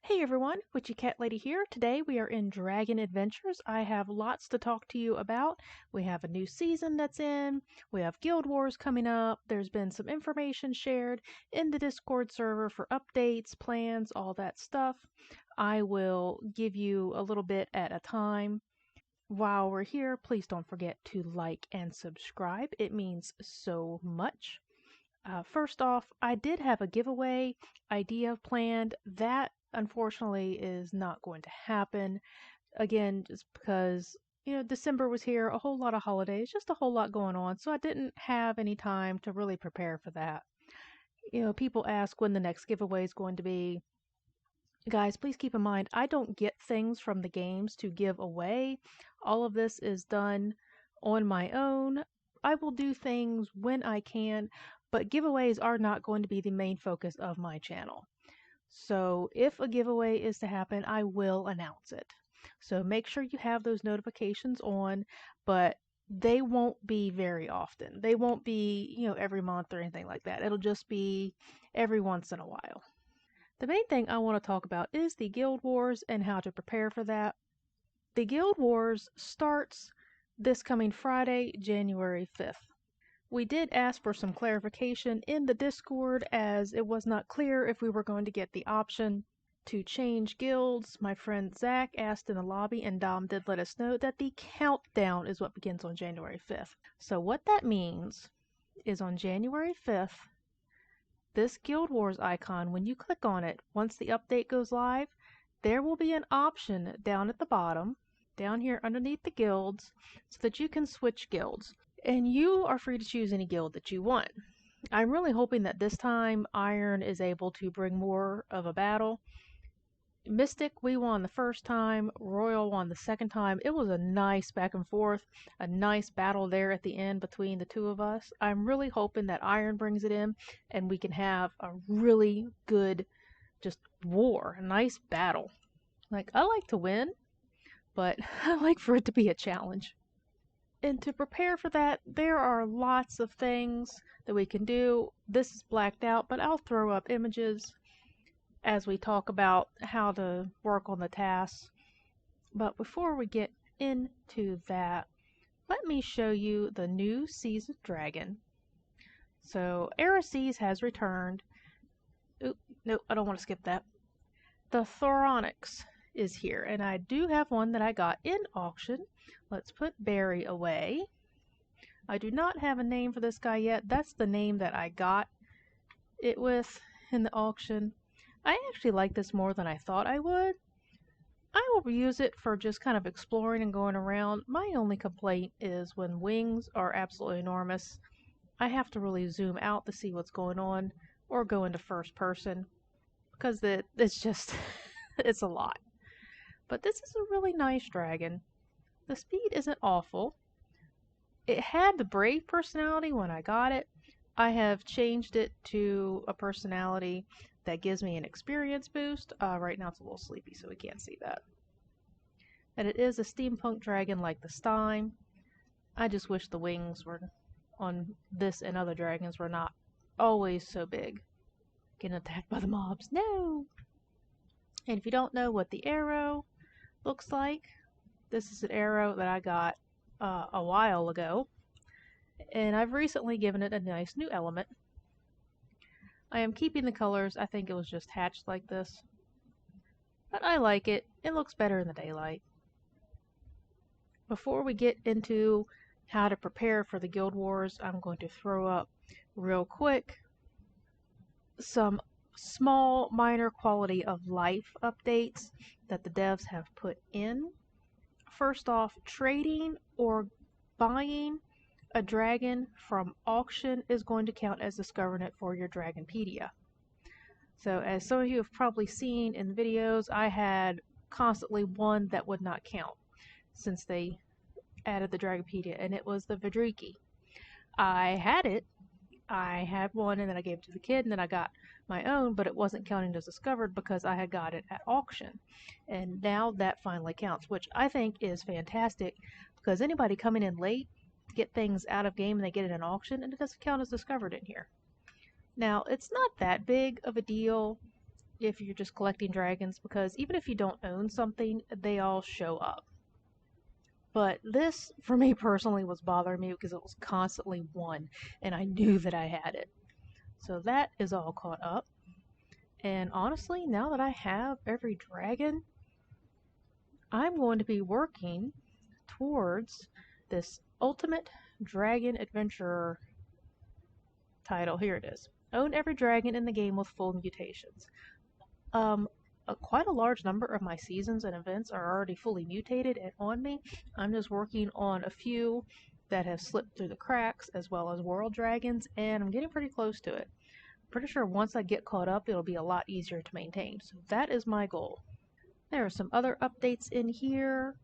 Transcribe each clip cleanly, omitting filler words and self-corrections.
Hey everyone, WitchyCatLady here. Today we are in Dragon Adventures. I have lots to talk to you about. We have a new season that's in. We have Guild Wars coming up. There's been some information shared in the Discord server for updates, plans, all that stuff. I will give you a little bit at a time. While we're here, please don't forget to like and subscribe. It means so much. First off, I did have a giveaway idea planned. That unfortunately is not going to happen. Again, just because, December was here, a whole lot of holidays, just a whole lot going on, so I didn't have any time to really prepare for that. People ask when the next giveaway is going to be. Guys, please keep in mind, I don't get things from the games to give away. All of this is done on my own. I will do things when I can, but giveaways are not going to be the main focus of my channel. So if a giveaway is to happen, I will announce it. So make sure you have those notifications on, but they won't be very often. They won't be, every month or anything like that. It'll just be every once in a while. The main thing I want to talk about is the Guild Wars and how to prepare for that. The Guild Wars starts this coming Friday, January 5th. We did ask for some clarification in the Discord as it was not clear if we were going to get the option to change guilds. My friend Zach asked in the lobby and Dom did let us know that the countdown is what begins on January 5th. So what that means is on January 5th, this Guild Wars icon, when you click on it, once the update goes live, there will be an option down at the bottom, down here underneath the guilds, so that you can switch guilds. And you are free to choose any guild that you want. I'm really hoping that this time Iron is able to bring more of a battle. Mystic, we won the first time. Royal won the second time. It was a nice back and forth, a nice battle there at the end between the two of us. I'm really hoping that Iron brings it in and we can have a really good just war, a nice battle. Like, I like to win, but I like for it to be a challenge. And to prepare for that, there are lots of things that we can do. This is blacked out, but I'll throw up images as we talk about how to work on the tasks. But before we get into that, let me show you the new season dragon. So Araces has returned. Oop, nope, I don't want to skip that. The Thoronix is here, and I do have one that I got in auction. Let's put Barry away. I do not have a name for this guy yet. That's the name that I got it with in the auction. I actually like this more than I thought I would. I will use it for just kind of exploring and going around. My only complaint is when wings are absolutely enormous. I have to really zoom out to see what's going on or go into first person because it's just, it's a lot. But this is a really nice dragon. The speed isn't awful. It had the brave personality when I got it. I have changed it to a personality that gives me an experience boost. Right now it's a little sleepy, so we can't see that. And it is a steampunk dragon like the Stein. I just wish the wings were on this and other dragons were not always so big. Getting attacked by the mobs. No! And if you don't know what the arrow looks like, this is an arrow that I got a while ago. And I've recently given it a nice new element. I am keeping the colors. I think it was just hatched like this. But I like it. It looks better in the daylight. Before we get into how to prepare for the Guild Wars, I'm going to throw up real quick some small minor quality of life updates that the devs have put in. First off, trading or buying a dragon from auction is going to count as discovering it for your Dragonpedia. So as some of you have probably seen in the videos, I had constantly one that would not count since they added the Dragonpedia, and it was the Vidriki. I had one and then I gave it to the kid and then I got my own, but it wasn't counting as discovered because I had got it at auction. And now that finally counts, which I think is fantastic because anybody coming in late to get things out of game and they get it in auction and it doesn't count as discovered in here. Now, it's not that big of a deal if you're just collecting dragons, because even if you don't own something, they all show up. But this, for me personally, was bothering me because it was constantly one, and I knew that I had it. So that is all caught up. And honestly, now that I have every dragon, I'm going to be working towards this Ultimate Dragon Adventurer title. Here it is. Own every dragon in the game with full mutations. Um, quite a large number of my seasons and events are already fully mutated and on me. I'm just working on a few that have slipped through the cracks, as well as world dragons, and I'm getting pretty close to it. Pretty sure once I get caught up, it'll be a lot easier to maintain. So that is my goal. There are some other updates in here.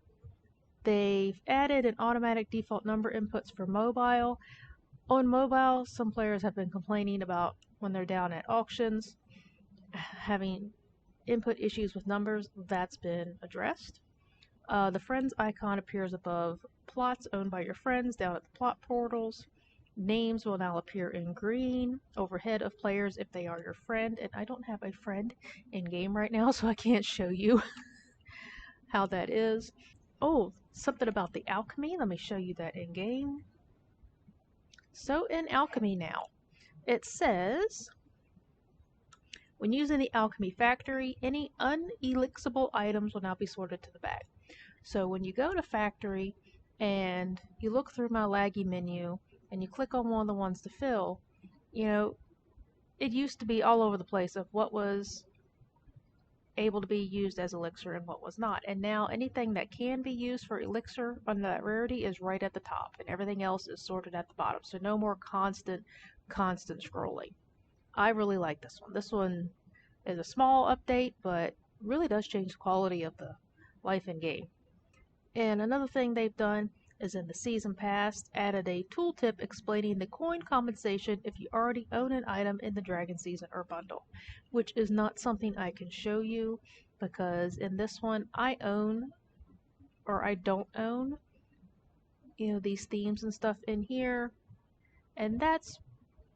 They've added an automatic default number inputs for mobile. On mobile, some players have been complaining about when they're down at auctions, having input issues with numbers. That's been addressed. The friends icon appears above plots owned by your friends down at the plot portals. Names will now appear in green overhead of players if they are your friend, and I don't have a friend in game right now, so I can't show you how that is. Oh, something about the alchemy. Let me show you that in game. So in alchemy now, it says when using the alchemy factory, any unelixable items will now be sorted to the back. So when you go to factory and you look through my laggy menu and you click on one of the ones to fill, you know, it used to be all over the place of what was able to be used as elixir and what was not. And now anything that can be used for elixir under that rarity is right at the top, and everything else is sorted at the bottom. So no more constant scrolling. I really like this one. This one is a small update, but really does change the quality of the life in game. And another thing they've done is in the season pass added a tooltip explaining the coin compensation if you already own an item in the Dragon Season or bundle, which is not something I can show you because in this one I own or I don't own, these themes and stuff in here, and that's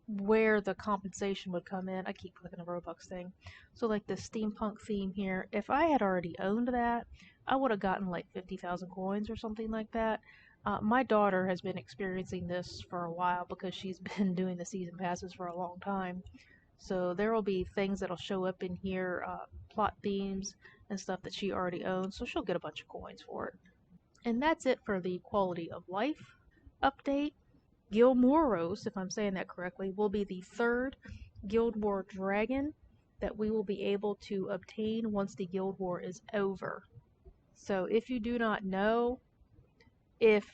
where the compensation would come in. I keep clicking the Robux thing. So like the steampunk theme here, if I had already owned that, I would have gotten like 50,000 coins or something like that. My daughter has been experiencing this for a while because she's been doing the season passes for a long time. So there will be things that'll show up in here, plot themes and stuff that she already owns, so she'll get a bunch of coins for it. And that's it for the quality of life update. Gilmoros, if I'm saying that correctly, will be the third Guild War dragon that we will be able to obtain once the Guild War is over. So if you do not know, if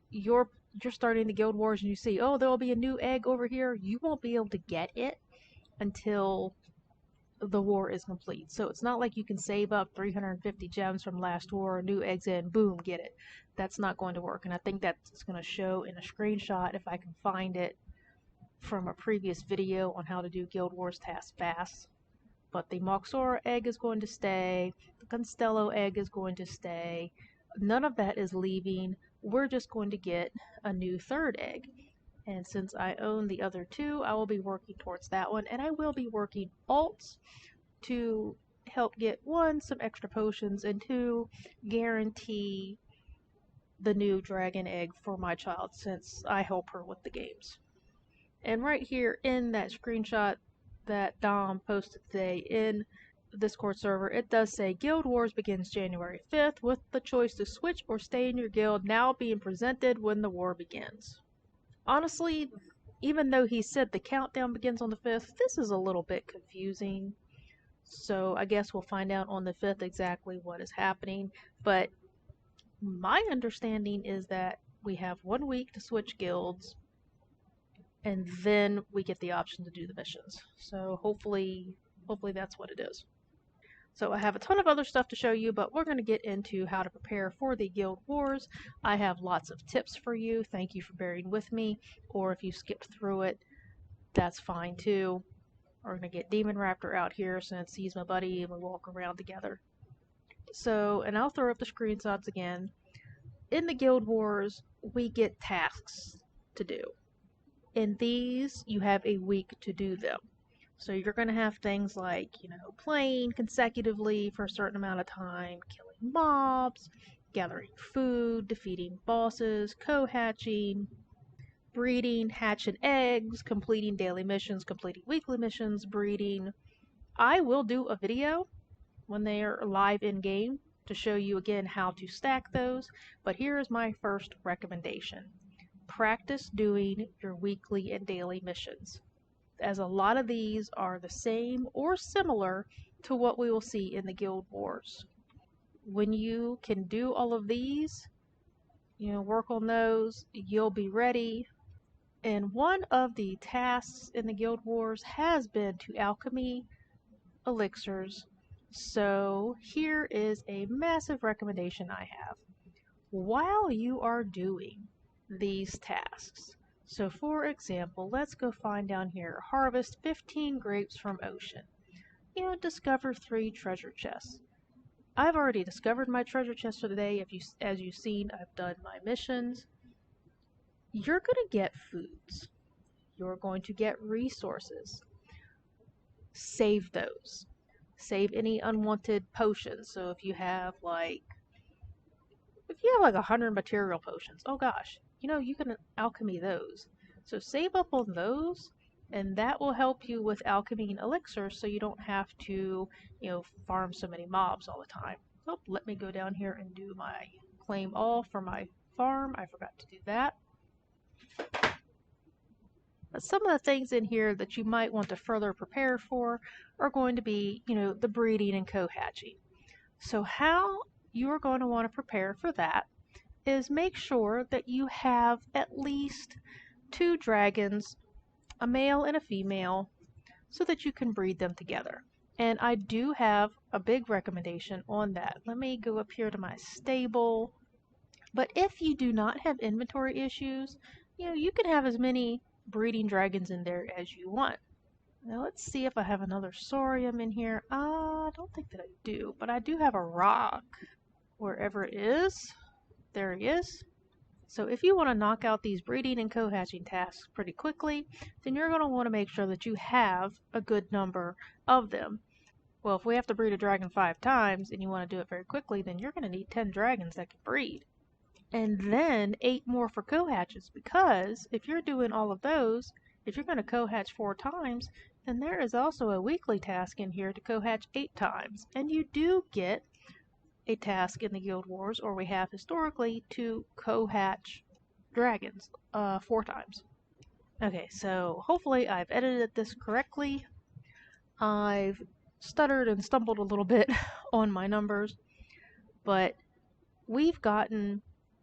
you're starting the Guild Wars and you see, oh, there will be a new egg over here, you won't be able to get it until the war is complete. So it's not like you can save up 350 gems from last war, new eggs in, boom, get it. That's not going to work. And I think that's going to show in a screenshot if I can find it from a previous video on how to do Guild Wars tasks fast. But the Moxora egg is going to stay, the Constello egg is going to stay. None of that is leaving. We're just going to get a new third egg. And since I own the other two, I will be working towards that one. And I will be working alts to help get, one, some extra potions, and two, guarantee the new dragon egg for my child since I help her with the games. And right here in that screenshot that Dom posted today in the Discord server, it does say Guild Wars begins January 5th with the choice to switch or stay in your guild now being presented when the war begins. Honestly, even though he said the countdown begins on the 5th, this is a little bit confusing. So I guess we'll find out on the 5th exactly what is happening. But my understanding is that we have 1 week to switch guilds, and then we get the option to do the missions. So hopefully that's what it is. So I have a ton of other stuff to show you, but we're going to get into how to prepare for the Guild Wars. I have lots of tips for you. Thank you for bearing with me. Or if you skipped through it, that's fine too. We're going to get Demon Raptor out here since he's my buddy and we walk around together. So, and I'll throw up the screenshots again. In the Guild Wars, we get tasks to do. In these, you have a week to do them. So you're going to have things like, playing consecutively for a certain amount of time, killing mobs, gathering food, defeating bosses, co-hatching, breeding, hatching eggs, completing daily missions, completing weekly missions, breeding. I will do a video when they are live in game to show you again how to stack those, but here is my first recommendation. Practice doing your weekly and daily missions, as a lot of these are the same or similar to what we will see in the Guild Wars. When you can do all of these, work on those, you'll be ready. And one of the tasks in the Guild Wars has been to alchemy elixirs. So here is a massive recommendation I have. While you are doing these tasks, so for example, let's go find down here, harvest 15 grapes from ocean. Discover 3 treasure chests. I've already discovered my treasure chest for the day. As you've seen, I've done my missions. You're going to get foods. You're going to get resources. Save those. Save any unwanted potions. So if you have like 100 material potions, oh gosh, you can alchemy those. So save up on those, and that will help you with alchemying elixirs so you don't have to, farm so many mobs all the time. Oh, let me go down here and do my claim all for my farm. I forgot to do that. But some of the things in here that you might want to further prepare for are going to be, the breeding and co-hatching. So how you are going to want to prepare for that is make sure that you have at least 2 dragons, a male and a female, so that you can breed them together. And I do have a big recommendation on that. Let me go up here to my stable. But if you do not have inventory issues, you can have as many breeding dragons in there as you want. Now let's see if I have another saurium in here. I don't think that I do, but I do have a rock. Wherever it is, there he is. So if you want to knock out these breeding and co-hatching tasks pretty quickly, then you're going to want to make sure that you have a good number of them. Well, if we have to breed a dragon 5 times and you want to do it very quickly, then you're going to need 10 dragons that can breed. And then 8 more for co-hatches, because if you're doing all of those, if you're going to co-hatch 4 times, then there is also a weekly task in here to co-hatch 8 times. And you do get a task in the Guild Wars, or we have historically, to co-hatch dragons 4 times. Okay, so hopefully I've edited this correctly. I've stuttered and stumbled a little bit on my numbers, but we've gotten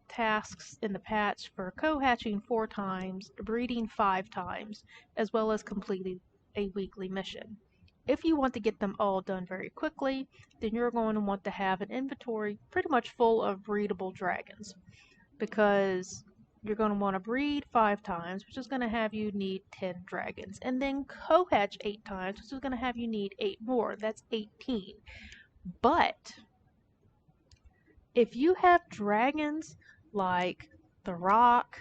tasks in the patch for co-hatching 4 times, breeding 5 times, as well as completing a weekly mission. If you want to get them all done very quickly, then you're going to want to have an inventory pretty much full of breedable dragons, because you're going to want to breed 5 times, which is going to have you need 10 dragons, and then co-hatch 8 times, which is going to have you need 8 more. That's 18. But if you have dragons like the rock,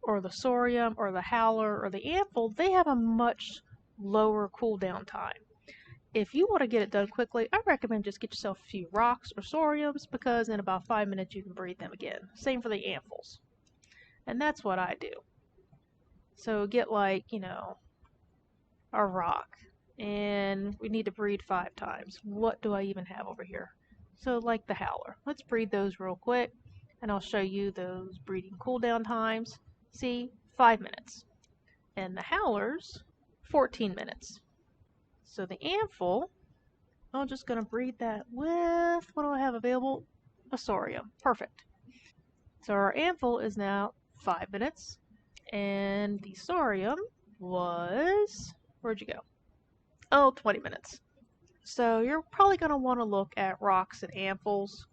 or the saurium, or the howler, or the amphil, they have a much lower cooldown time. If you want to get it done quickly, I recommend just get yourself a few rocks or sauriums, because in about 5 minutes you can breed them again. Same for the amphils. And that's what I do. So get like, a rock. And we need to breed 5 times. What do I even have over here? So like the howler. Let's breed those real quick, and I'll show you those breeding cooldown times. See, 5 minutes. And the howlers, 14 minutes. So the amphil, I'm just going to breed that with, what do I have available? A saurium. Perfect. So our amphil is now 5 minutes, and the saurium was, where'd you go? Oh, 20 minutes. So you're probably going to want to look at rocks and amphils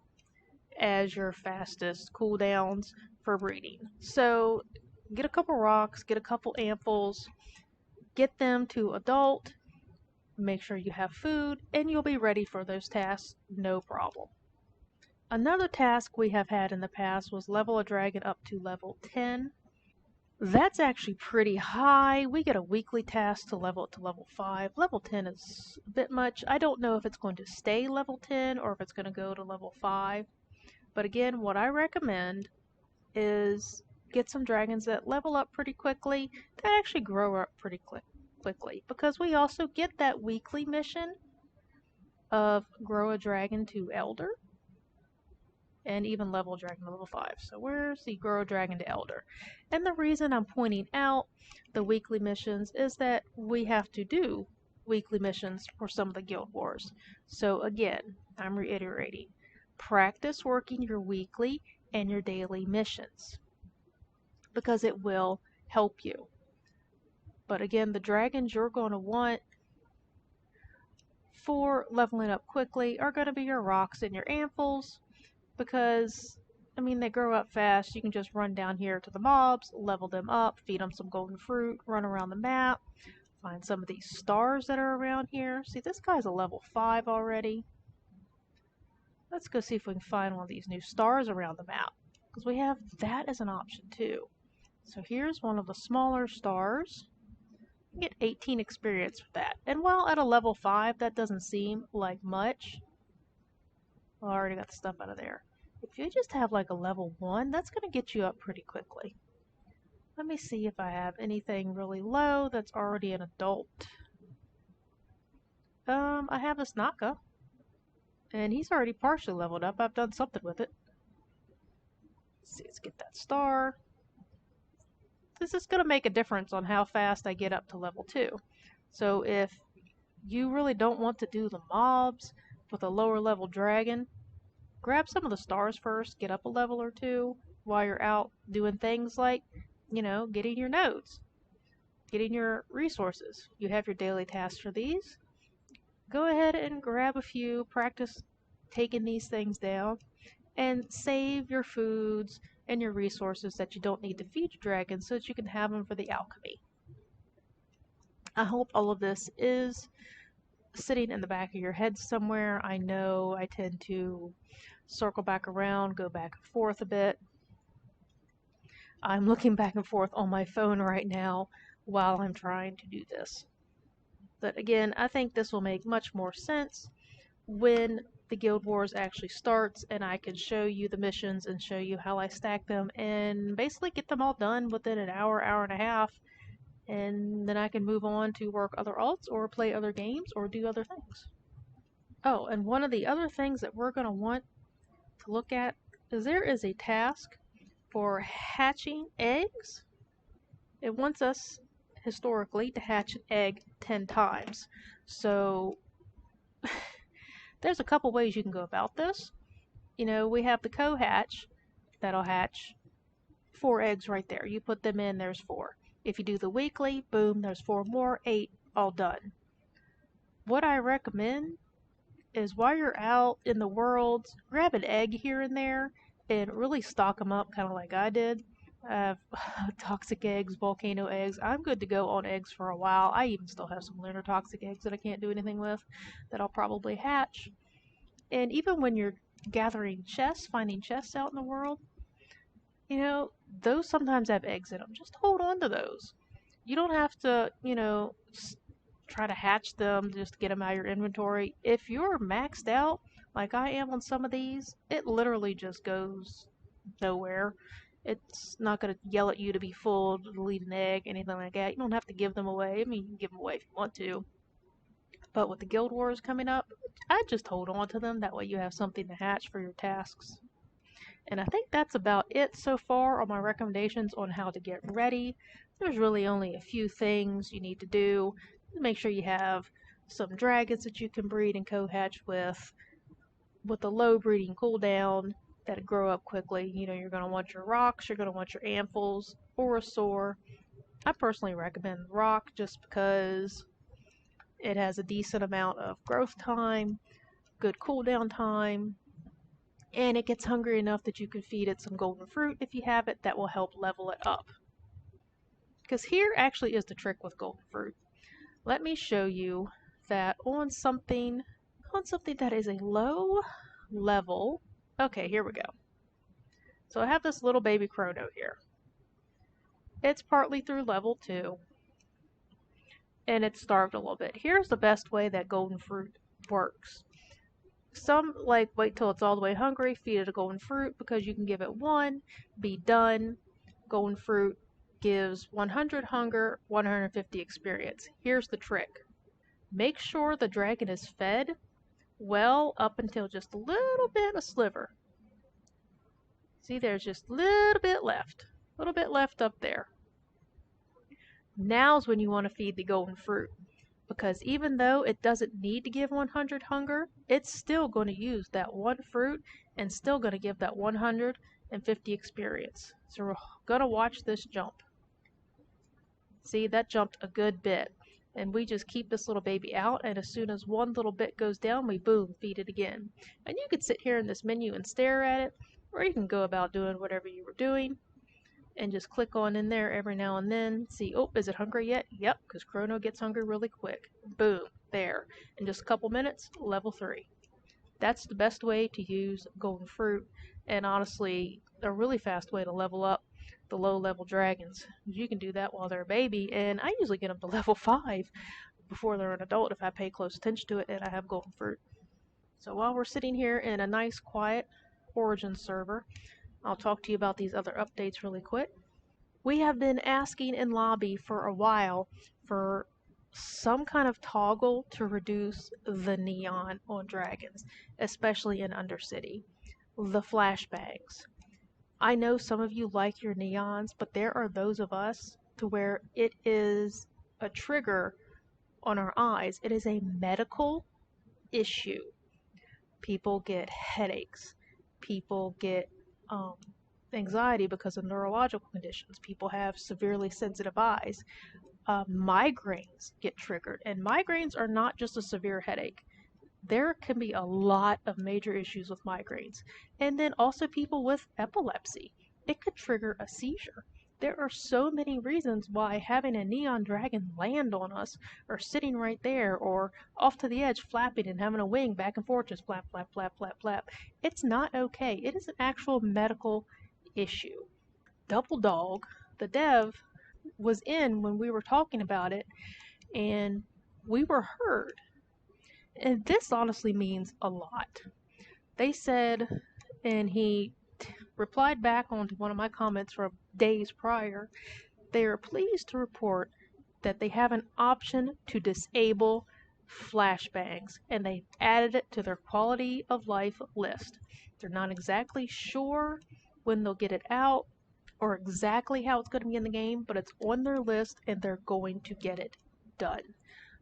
as your fastest cooldowns for breeding. So get a couple rocks, get a couple amphils, get them to adult, make sure you have food, and you'll be ready for those tasks, no problem. Another task we have had in the past was level a dragon up to level 10. That's actually pretty high. We get a weekly task to level it to level 5. Level 10 is a bit much. I don't know if it's going to stay level 10 or if it's going to go to level 5. But again, what I recommend is get some dragons that level up pretty quickly, that actually grow up pretty quickly. Because we also get that weekly mission of grow a dragon to elder and even level dragon to level 5. So where's the grow dragon to elder? And the reason I'm pointing out the weekly missions is that we have to do weekly missions for some of the guild wars. So again, I'm reiterating, practice working your weekly and your daily missions because it will help you. But again, the dragons you're going to want for leveling up quickly are going to be your rocks and your amphils, because I mean they grow up fast. You can just run down here to the mobs, level them up, feed them some golden fruit, run around the map, find some of these stars that are around here. See, this guy's a level 5 already. Let's go see if we can find one of these new stars around the map, because we have that as an option too. So here's one of the smaller stars. You get 18 experience with that. And while at a level 5 that doesn't seem like much, well, I already got the stuff out of there. If you just have like a level 1, that's going to get you up pretty quickly. Let me see if I have anything really low that's already an adult. I have this Naka, and he's already partially leveled up. I've done something with it. Let's see, let's get that star. This is going to make a difference on how fast I get up to level 2. So if you really don't want to do the mobs with a lower level dragon, grab some of the stars first, get up a level or 2 while you're out doing things like, getting your nodes, getting your resources. You have your daily tasks for these. Go ahead and grab a few, practice taking these things down, and save your foods and your resources that you don't need to feed your dragons so that you can have them for the alchemy. I hope all of this is sitting in the back of your head somewhere. I know I tend to circle back around, go back and forth a bit. I'm looking back and forth on my phone right now while I'm trying to do this. But again, I think this will make much more sense when the Guild Wars actually starts and I can show you the missions and show you how I stack them and basically get them all done within an hour, hour and a half, and then I can move on to work other alts or play other games or do other things. Oh, and one of the other things that we're going to want to look at is there is a task for hatching eggs. It wants us historically to hatch an egg 10 times. So there's a couple ways you can go about this. We have the co-hatch that'll hatch 4 eggs right there. You put them in, there's 4. If you do the weekly, boom, there's 4 more, 8, all done. What I recommend is while you're out in the world, grab an egg here and there and really stock them up, kind of like I did. I have toxic eggs, volcano eggs. I'm good to go on eggs for a while. I even still have some lunar toxic eggs that I can't do anything with that I'll probably hatch. And even when you're gathering chests, finding chests out in the world, those sometimes have eggs in them. Just hold on to those. You don't have to, try to hatch them just to get them out of your inventory. If you're maxed out, like I am on some of these, it literally just goes nowhere. It's not going to yell at you to be full, to delete an egg, anything like that. You don't have to give them away. I mean, you can give them away if you want to. But with the Guild Wars coming up, I just hold on to them. That way you have something to hatch for your tasks. And I think that's about it so far on my recommendations on how to get ready. There's really only a few things you need to do. Make sure you have some dragons that you can breed and co-hatch with a low breeding cooldown that grow up quickly. You're going to want your rocks, you're going to want your amphils, or a soar. I personally recommend rock just because it has a decent amount of growth time, good cooldown time, and it gets hungry enough that you can feed it some golden fruit if you have it. That will help level it up. Because here actually is the trick with golden fruit. Let me show you that on something that is a low level. Okay, here we go. So I have this little baby chrono here. It's partly through level 2, and it's starved a little bit. Here's the best way that golden fruit works. Some wait till it's all the way hungry, feed it a golden fruit because you can give it one, be done. Golden fruit gives 100 hunger, 150 experience. Here's the trick. Make sure the dragon is fed well up until just a little bit, a sliver. See, there's just a little bit left. A little bit left up there. Now's when you want to feed the golden fruit. Because even though it doesn't need to give 100 hunger, it's still going to use that one fruit and still going to give that 150 experience. So we're going to watch this jump. See, that jumped a good bit. And we just keep this little baby out, and as soon as one little bit goes down, we boom, feed it again. And you could sit here in this menu and stare at it, or you can go about doing whatever you were doing and just click on in there every now and then. See, oh, is it hungry yet? Yep, because Chrono gets hungry really quick. Boom, there. In just a couple minutes, level 3. That's the best way to use golden fruit, and honestly, a really fast way to level up the low level dragons. You can do that while they're a baby, and I usually get them to level 5 before they're an adult if I pay close attention to it and I have golden fruit. So while we're sitting here in a nice quiet Origin server, I'll talk to you about these other updates really quick. We have been asking in lobby for a while for some kind of toggle to reduce the neon on dragons, especially in Undercity. The flashbangs. I know some of you like your neons, but there are those of us to where it is a trigger on our eyes. It is a medical issue. People get headaches. People get anxiety because of neurological conditions. People have severely sensitive eyes. Migraines get triggered, and migraines are not just a severe headache. There can be a lot of major issues with migraines. And then also people with epilepsy. It could trigger a seizure. There are so many reasons why having a neon dragon land on us, or sitting right there, or off to the edge flapping and having a wing back and forth just flap, flap, flap, flap, flap. It's not okay. It is an actual medical issue. Double Dog, the dev, was in when we were talking about it, and we were heard. And this honestly means a lot. They said, and he replied back onto one of my comments from days prior, they are pleased to report that they have an option to disable flashbangs, and they added it to their quality of life list. They're not exactly sure when they'll get it out or exactly how it's going to be in the game, but it's on their list and they're going to get it done.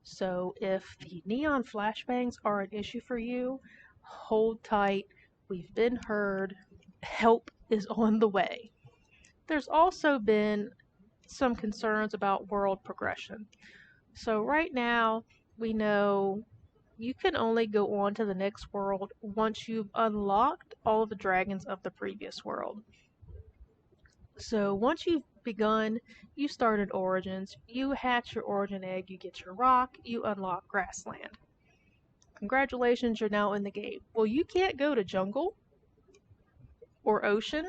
So if the neon flashbangs are an issue for you, hold tight. We've been heard. Help is on the way. There's also been some concerns about world progression. So right now, we know you can only go on to the next world once you've unlocked all the dragons of the previous world. So once you've begun, you started Origins, you hatch your Origin egg, you get your rock, you unlock Grassland. Congratulations, you're now in the game. Well, you can't go to Jungle, or Ocean,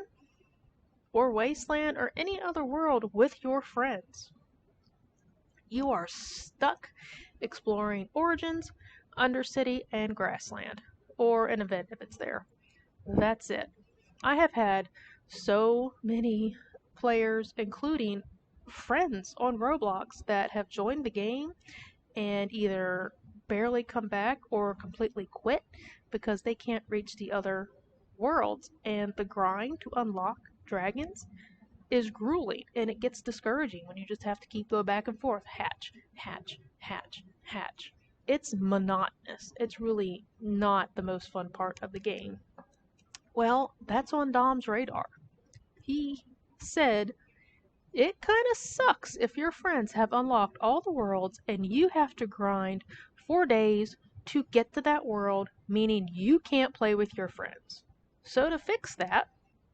or Wasteland, or any other world with your friends. You are stuck exploring Origins, Undercity, and Grassland, or an event if it's there. That's it. I have had so many players, including friends on Roblox, that have joined the game and either barely come back or completely quit because they can't reach the other worlds, and the grind to unlock dragons is grueling, and it gets discouraging when you just have to keep going back and forth. Hatch, hatch, hatch, hatch. It's monotonous. It's really not the most fun part of the game. Well, that's on Dom's radar. He said, it kind of sucks if your friends have unlocked all the worlds and you have to grind 4 days to get to that world, meaning you can't play with your friends. So to fix that,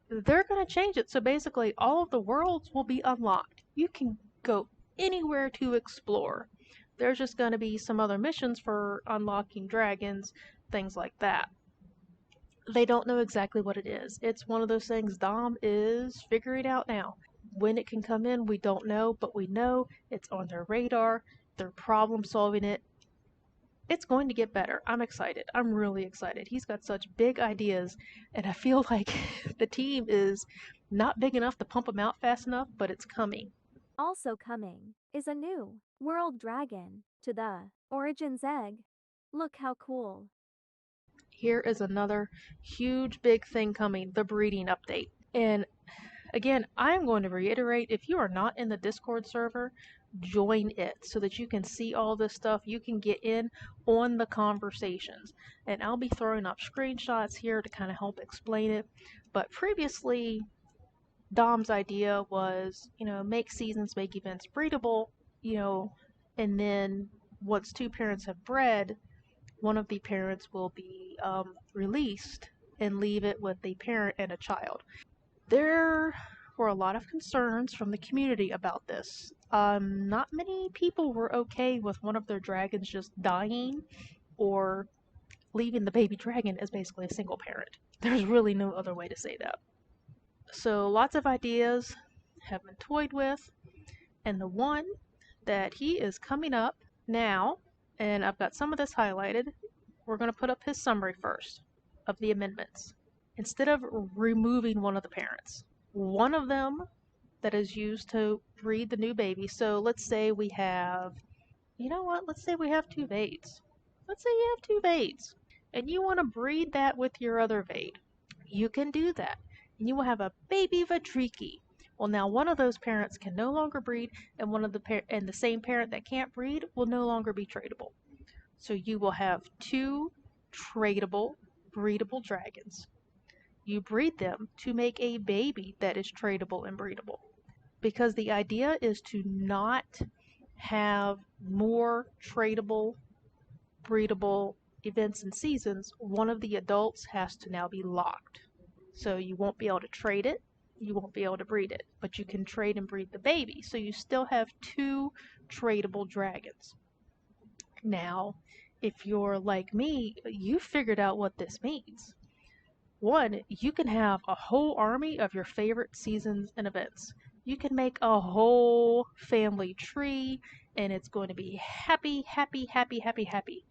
they're going to change it so basically all of the worlds will be unlocked. You can go anywhere to explore. There's just going to be some other missions for unlocking dragons, things like that. They don't know exactly what it is. It's one of those things Dom is figuring out now. When it can come in, we don't know, but we know it's on their radar. They're problem solving it. It's going to get better. I'm excited. I'm really excited. He's got such big ideas, and I feel like the team is not big enough to pump them out fast enough, but it's coming. Also coming is a new world dragon to the Origins egg. Look how cool. Here is another huge big thing coming, the breeding update. And again, I am going to reiterate, if you are not in the Discord server, join it so that you can see all this stuff. You can get in on the conversations. And I'll be throwing up screenshots here to kind of help explain it. But previously, Dom's idea was, make seasons, make events breedable, and then once two parents have bred, one of the parents will be released and leave it with a parent and a child. There were a lot of concerns from the community about this. Not many people were okay with one of their dragons just dying or leaving the baby dragon as basically a single parent. There's really no other way to say that. So lots of ideas have been toyed with, and the one that he is coming up now, and I've got some of this highlighted, we're going to put up his summary first of the amendments. Instead of removing one of the parents, one of them that is used to breed the new baby. So let's say we have, let's say we have two Vades. Let's say you have two Vades, and you want to breed that with your other Vade. You can do that, and you will have a baby Vadriki. Well, now one of those parents can no longer breed, and the same parent that can't breed will no longer be tradable. So you will have two tradable, breedable dragons. You breed them to make a baby that is tradable and breedable. Because the idea is to not have more tradable, breedable events and seasons. One of the adults has to now be locked. So you won't be able to trade it, you won't be able to breed it, but you can trade and breed the baby. So you still have two tradable dragons. Now, if you're like me, you figured out what this means. One, you can have a whole army of your favorite seasons and events. You can make a whole family tree, and it's going to be happy, happy, happy, happy, happy.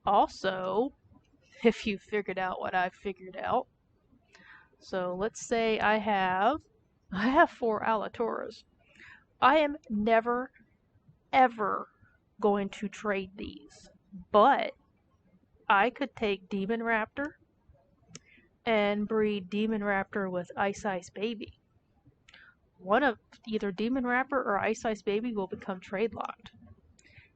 Also, if you figured out what I figured out, so let's say I have 4 Alaturas. I am never, ever going to trade these, but I could take Demon Raptor and breed Demon Raptor with Ice Ice Baby. One of either Demon Raptor or Ice Ice Baby will become trade locked.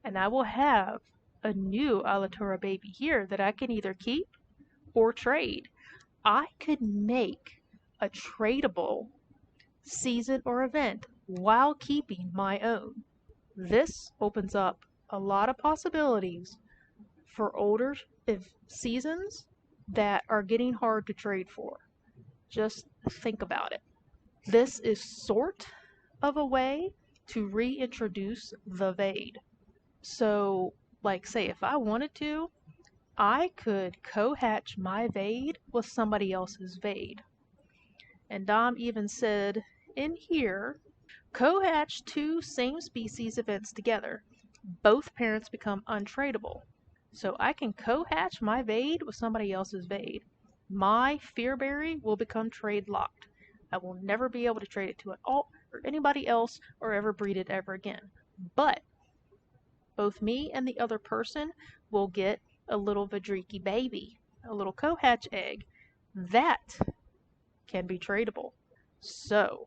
And I will have a new Alatura baby here that I can either keep or trade. I could make a tradable season or event while keeping my own. This opens up a lot of possibilities for older seasons that are getting hard to trade for. Just think about it. This is sort of a way to reintroduce the Vade. So, like, say, if I wanted to, I could co-hatch my Vade with somebody else's Vade. And Dom even said in here, co-hatch two same species events together. Both parents become untradeable. So I can co-hatch my Vade with somebody else's Vade. My Fearberry will become trade locked. I will never be able to trade it to an alt or anybody else or ever breed it ever again. But both me and the other person will get a little Vadriki baby, a little co-hatch egg. That can be tradable. So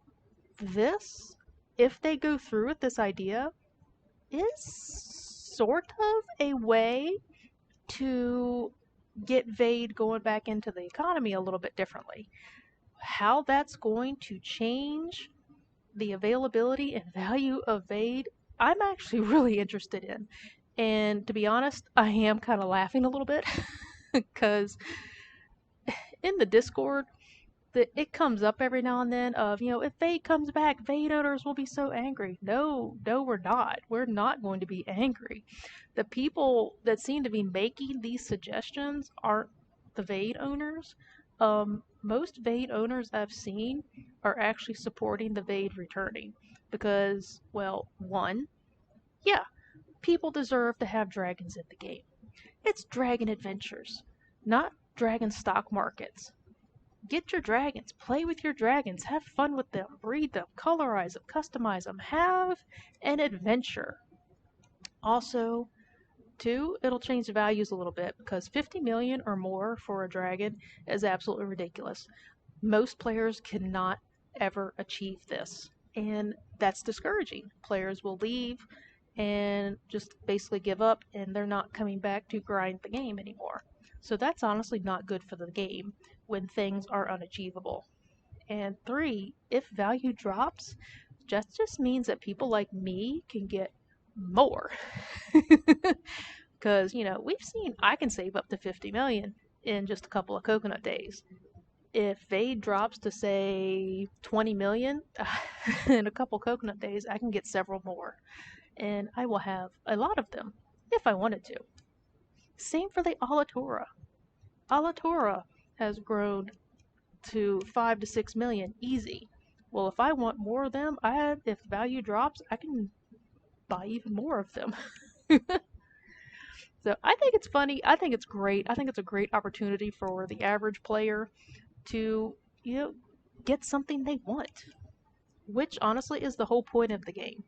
this, if they go through with this idea, is sort of a way to get Vade going back into the economy a little bit differently. How that's going to change the availability and value of Vade, I'm actually really interested in. And to be honest, I am kind of laughing a little bit because in the Discord, it comes up every now and then of, if Vade comes back, Vade owners will be so angry. No, we're not. We're not going to be angry. The people that seem to be making these suggestions aren't the Vade owners. Most Vade owners I've seen are actually supporting the Vade returning because, well, one, yeah, people deserve to have dragons in the game. It's dragon adventures, not dragon stock markets. Get your dragons, play with your dragons, have fun with them, breed them, colorize them, customize them, have an adventure. Also, two, it'll change the values a little bit because 50 million or more for a dragon is absolutely ridiculous. Most players cannot ever achieve this, and that's discouraging. Players will leave and just basically give up, and they're not coming back to grind the game anymore. So that's honestly not good for the game when things are unachievable. And three, if value drops, just means that people like me can get more. Because, we've seen I can save up to 50 million in just a couple of coconut days. If Vade drops to say 20 million in a couple coconut days, I can get several more. And I will have a lot of them if I wanted to. Same for the Alatura. Alatura has grown to 5 to 6 million easy. Well, if I want more of them, if value drops, I can buy even more of them. So I think it's funny. I think it's great. I think it's a great opportunity for the average player to, you know, get something they want, which honestly is the whole point of the game.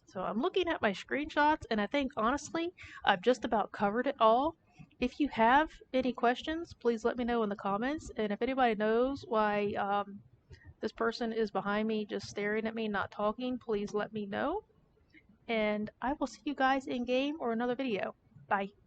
So I'm looking at my screenshots, and I think honestly, I've just about covered it all. If you have any questions, please let me know in the comments. And if anybody knows why this person is behind me just staring at me, not talking, please let me know. And I will see you guys in game or another video. Bye.